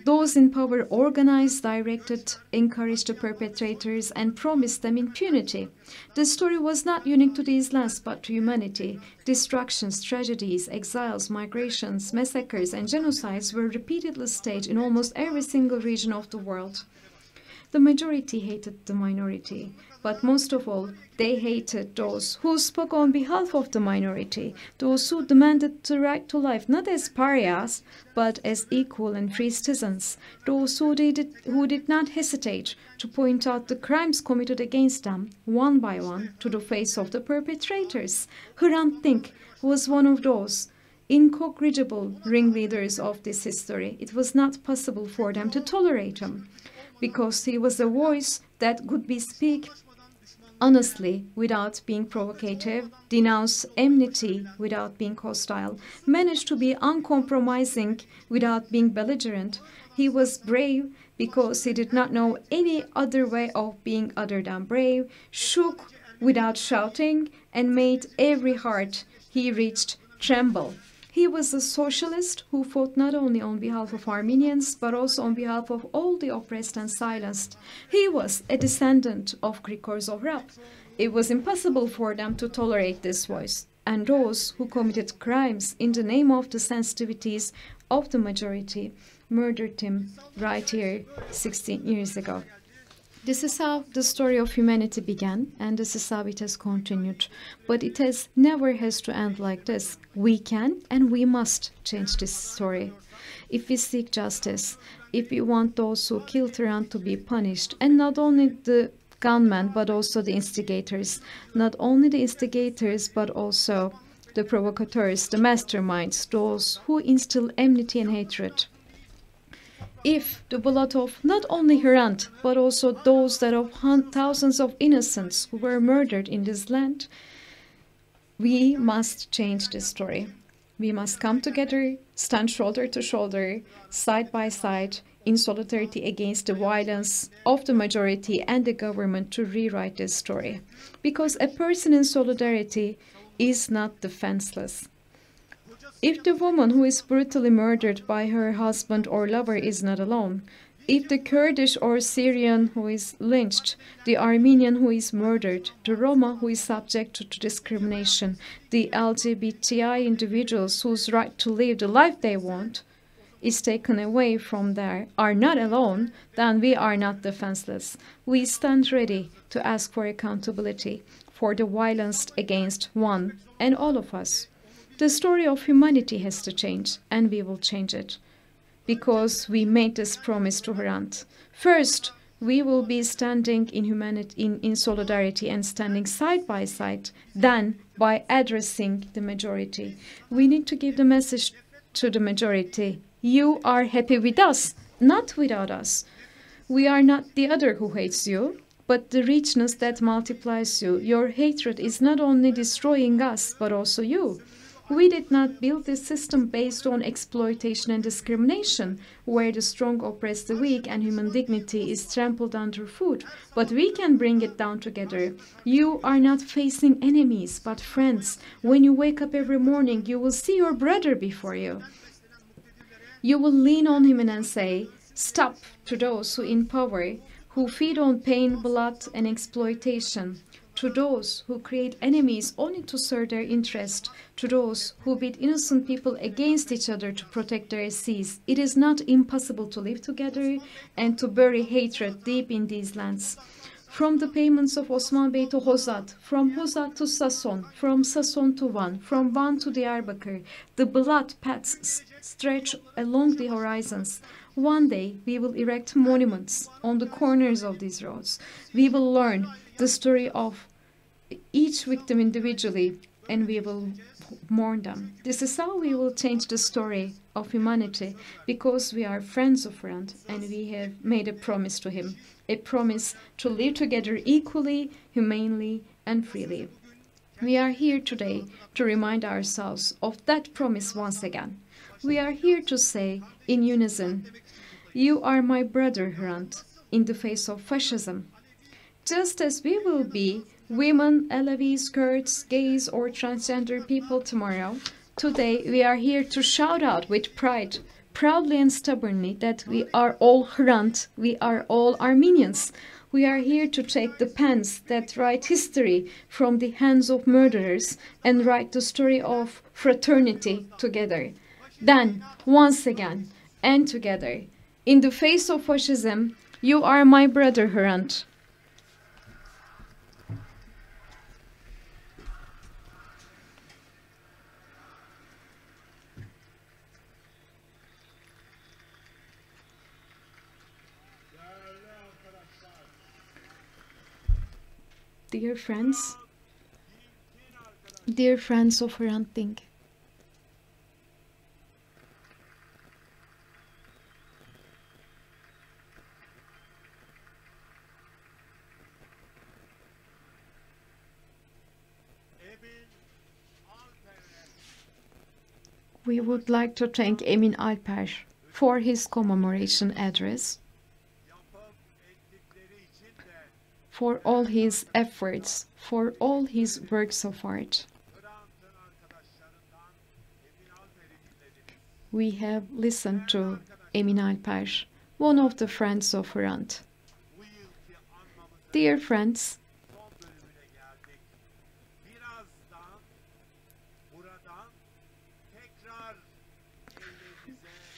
Those in power organized, directed, encouraged the perpetrators, and promised them impunity. The story was not unique to these last, but to humanity. Destructions, tragedies, exiles, migrations, massacres, and genocides were repeatedly staged in almost every single region of the world. The majority hated the minority, but most of all, they hated those who spoke on behalf of the minority, those who demanded the right to life not as pariahs, but as equal and free citizens, those who did not hesitate to point out the crimes committed against them, one by one, to the face of the perpetrators. Hrant Dink was one of those incorrigible ringleaders of this history. It was not possible for them to tolerate him, because he was a voice that could be speak honestly without being provocative, denounce enmity without being hostile, managed to be uncompromising without being belligerent. He was brave because he did not know any other way of being other than brave, shook without shouting, and made every heart he reached tremble. He was a socialist who fought not only on behalf of Armenians, but also on behalf of all the oppressed and silenced. He was a descendant of Grigor Zohrab. It was impossible for them to tolerate this voice, and those who committed crimes in the name of the sensitivities of the majority murdered him right here 16 years ago. This is how the story of humanity began, and this is how it has continued. But it never has to end like this. We can and we must change this story. If we seek justice, if we want those who killed Hrant to be punished, and not only the gunmen, but also the instigators. Not only the instigators, but also the provocateurs, the masterminds, those who instill enmity and hatred. If the blood of not only Hrant, but also those that of thousands of innocents who were murdered in this land, we must change this story. We must come together, stand shoulder to shoulder, side by side, in solidarity against the violence of the majority and the government to rewrite this story. Because a person in solidarity is not defenseless. If the woman who is brutally murdered by her husband or lover is not alone, if the Kurdish or Syrian who is lynched, the Armenian who is murdered, the Roma who is subjected to discrimination, the LGBTI individuals whose right to live the life they want is taken away from there, are not alone, then we are not defenseless. We stand ready to ask for accountability for the violence against one and all of us. The story of humanity has to change, and we will change it, because we made this promise to Hrant. First, we will be standing in humanity, in solidarity and standing side by side. Then, by addressing the majority, we need to give the message to the majority: you are happy with us, not without us. We are not the other who hates you, but the richness that multiplies you. Your hatred is not only destroying us, but also you. We did not build this system based on exploitation and discrimination, where the strong oppress the weak and human dignity is trampled underfoot, but we can bring it down together. You are not facing enemies, but friends. When you wake up every morning, you will see your brother before you. You will lean on him and say, stop to those who in power, who feed on pain, blood, and exploitation, to those who create enemies only to serve their interest, to those who beat innocent people against each other to protect their seas. It is not impossible to live together and to bury hatred deep in these lands. From the payments of Osman Bey to Hozat, from Hozat to Sason, from Sason to Van, from Van to Diyarbakır, the blood paths stretch along the horizons. One day we will erect monuments on the corners of these roads. We will learn the story of each victim individually and we will mourn them. This is how we will change the story of humanity, because we are friends of Hrant and we have made a promise to him, a promise to live together equally, humanely and freely. We are here today to remind ourselves of that promise once again. We are here to say in unison, "You are my brother, Hrant, in the face of fascism." Just as we will be women, Alevis, Kurds, gays or transgender people tomorrow, today we are here to shout out with pride, proudly and stubbornly, that we are all Hrant, we are all Armenians. We are here to take the pens that write history from the hands of murderers and write the story of fraternity together. Then, once again, and together, in the face of fascism, you are my brother, Hrant. Dear friends of Hrant Dink, we would like to thank Emin Alper for his commemoration address, for all his efforts, for all his works of art. We have listened to Emin Alper, one of the friends of Hrant. Dear friends,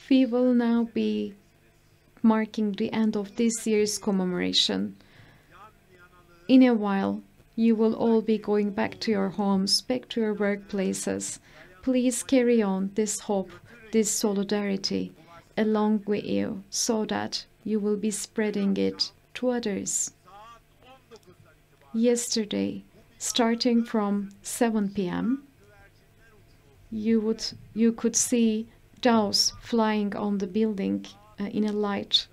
we will now be marking the end of this year's commemoration. In a while, you will all be going back to your homes, back to your workplaces. Please carry on this hope, this solidarity along with you, so that you will be spreading it to others. Yesterday, starting from 7 p.m., you could see doves flying on the building in a light.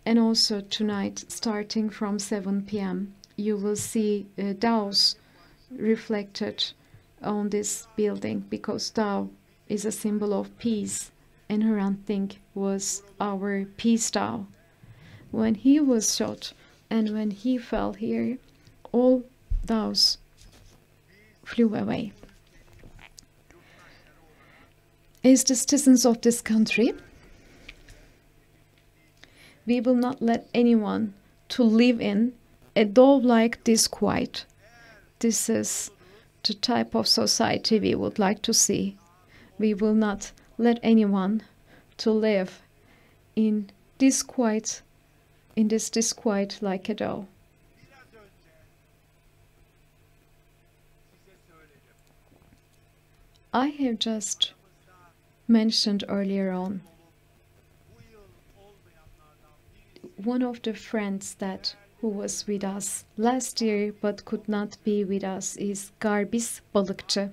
And also tonight, starting from 7 p.m., you will see doves reflected on this building, because dove is a symbol of peace, and Hrant Dink was our peace dove. When he was shot and when he fell here, all doves flew away. As the citizens of this country, we will not let anyone to live in a dove-like disquiet. This is the type of society we would like to see. We will not let anyone to live in disquiet, in this disquiet like a dove. I have just mentioned earlier on one of the friends who was with us last year but could not be with us is Garbis Balıkçı.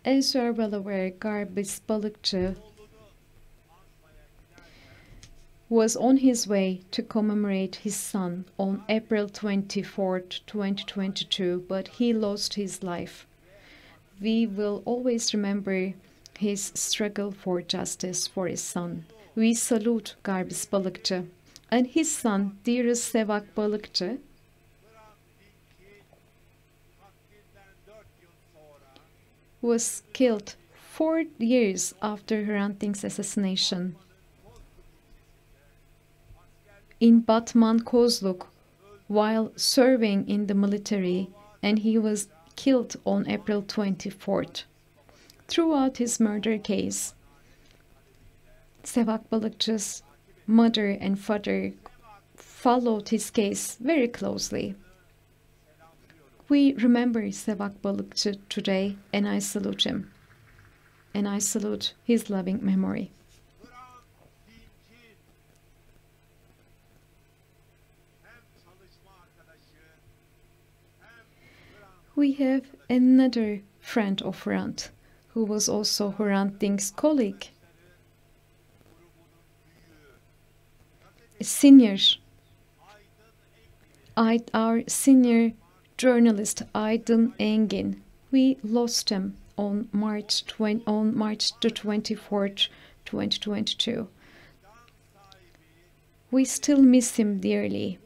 As you are well aware, Garbis Balıkçı was on his way to commemorate his son on April 24th, 2022, but he lost his life. We will always remember his struggle for justice for his son. We salute Garbis Balıkçı, and his son, dear Sebat Balıkçı, was killed 4 years after Hrant Dink's assassination, in Batman Kozluk, while serving in the military, and he was killed on April 24th. Throughout his murder case, Sebat Balıkçı's mother and father followed his case very closely. We remember Sebat Balıkçı today, and I salute him. And I salute his loving memory. We have another friend of Hrant, who was also Hrant Dink's colleague, a senior, our senior journalist Aydın Engin. We lost him on March the 24th, 2022. We still miss him dearly.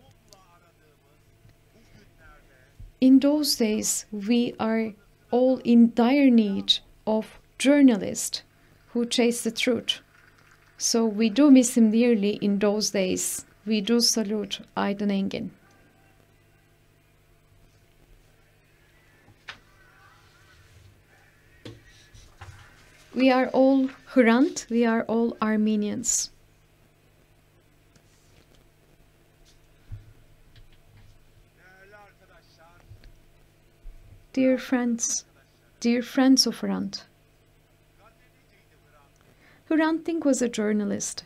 In those days, we are all in dire need of journalists who chase the truth. So we do miss him dearly in those days. We do salute Aydın Engin. We are all Hrant, we are all Armenians. Dear friends of Hrant. Hrant Dink was a journalist.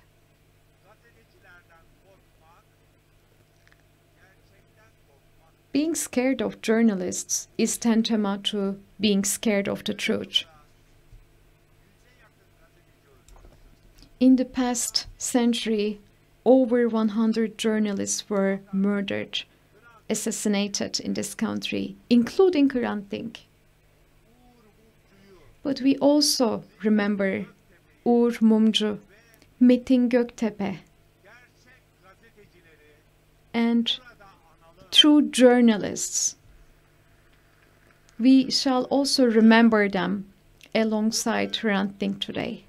Being scared of journalists is tantamount to being scared of the truth. In the past century, over 100 journalists were murdered, assassinated in this country, including Hrant Dink. But we also remember Uğur Mumcu, Metin Göktepe, and true journalists. We shall also remember them alongside Hrant Dink today.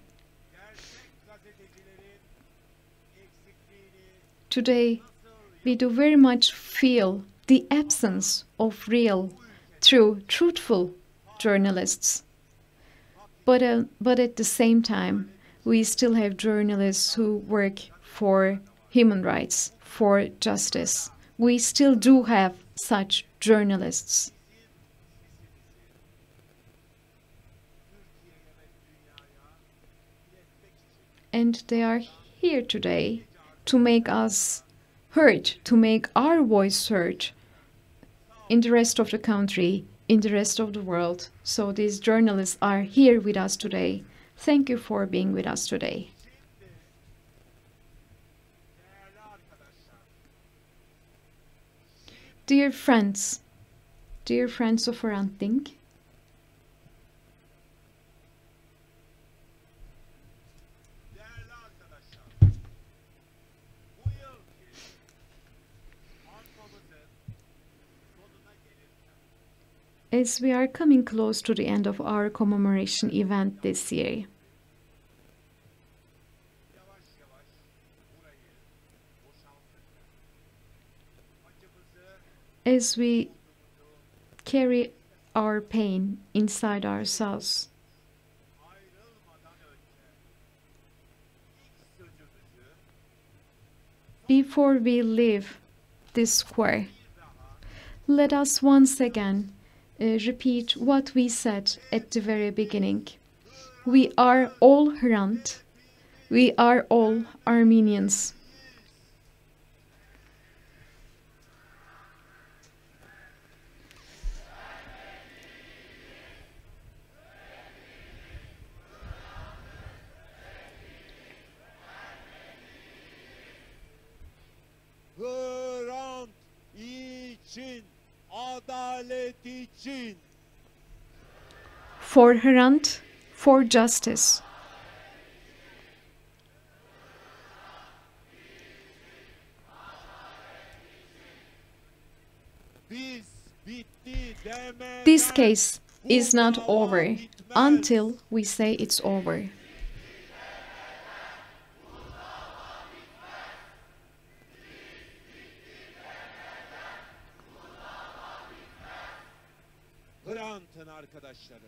Today, we do very much feel the absence of real, true, truthful journalists. But at the same time, we still have journalists who work for human rights, for justice. We still do have such journalists. And they are here today to make us heard, to make our voice heard in the rest of the country, in the rest of the world. So these journalists are here with us today. Thank you for being with us today. Dear friends of Hrant Dink, as we are coming close to the end of our commemoration event this year, as we carry our pain inside ourselves, before we leave this square, let us once again repeat what we said at the very beginning. We are all Hrant. We are all Armenians. Hrant için, adalet için. For Hrant, for justice. Biz bitti demeden This case is not over. until we say it's over. Hrant'ın arkadaşları,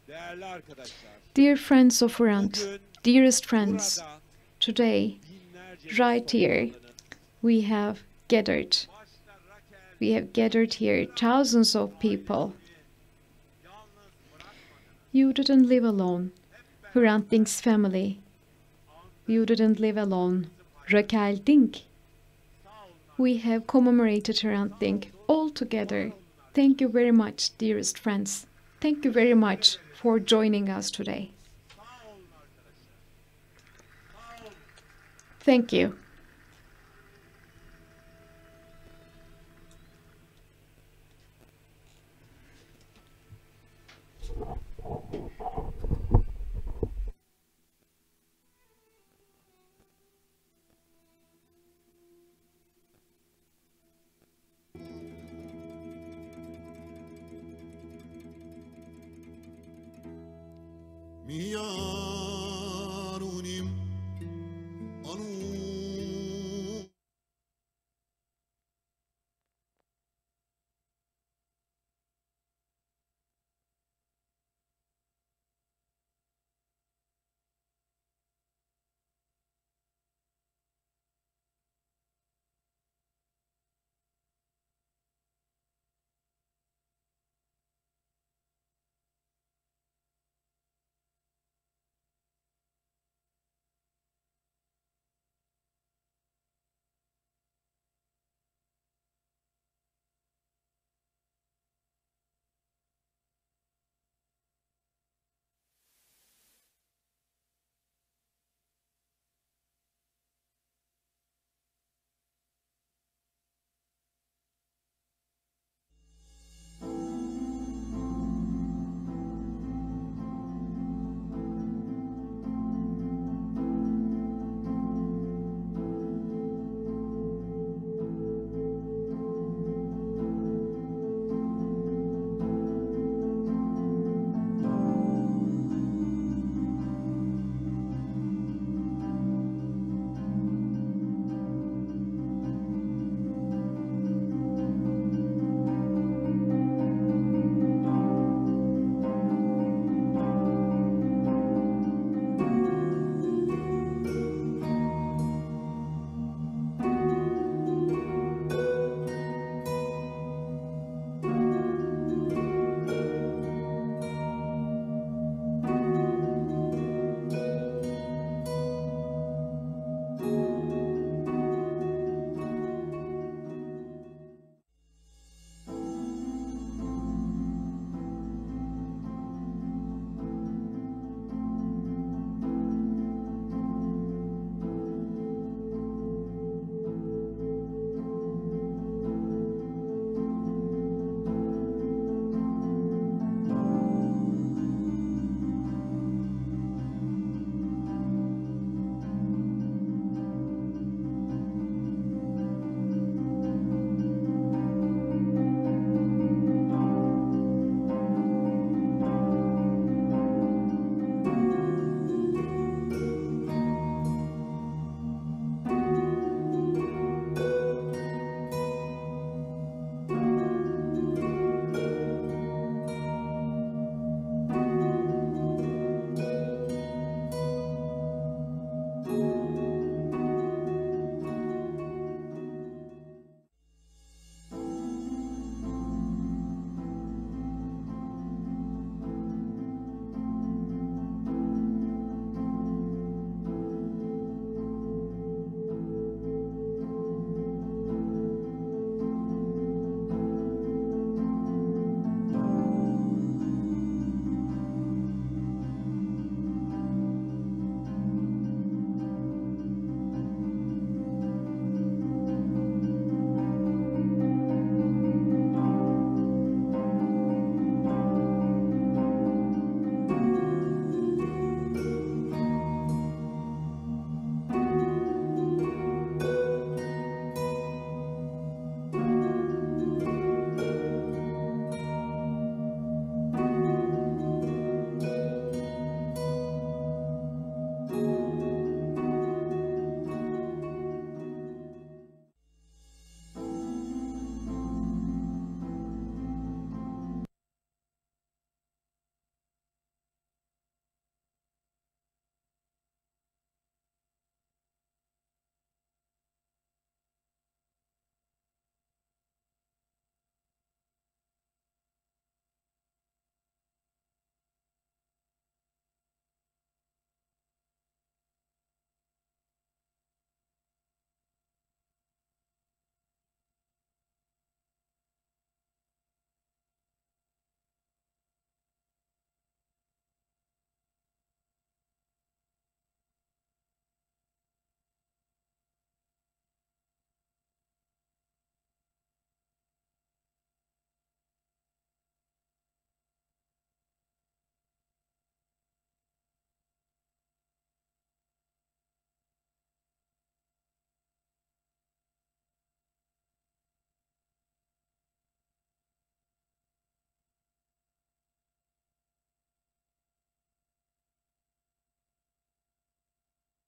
değerli arkadaşlar, Dear friends of Hrant, bugün dearest friends, burada today, binlerce right here, we have gathered. başta Rakel We have gathered here thousands of people. yalnız bırakmadınız. You didn't live alone, Hrant Dink's family. You didn't live alone, Rakel Dink. We have commemorated Hrant Dink all together. Thank you very much, dearest friends. Thank you very much for joining us today. Thank you. Mia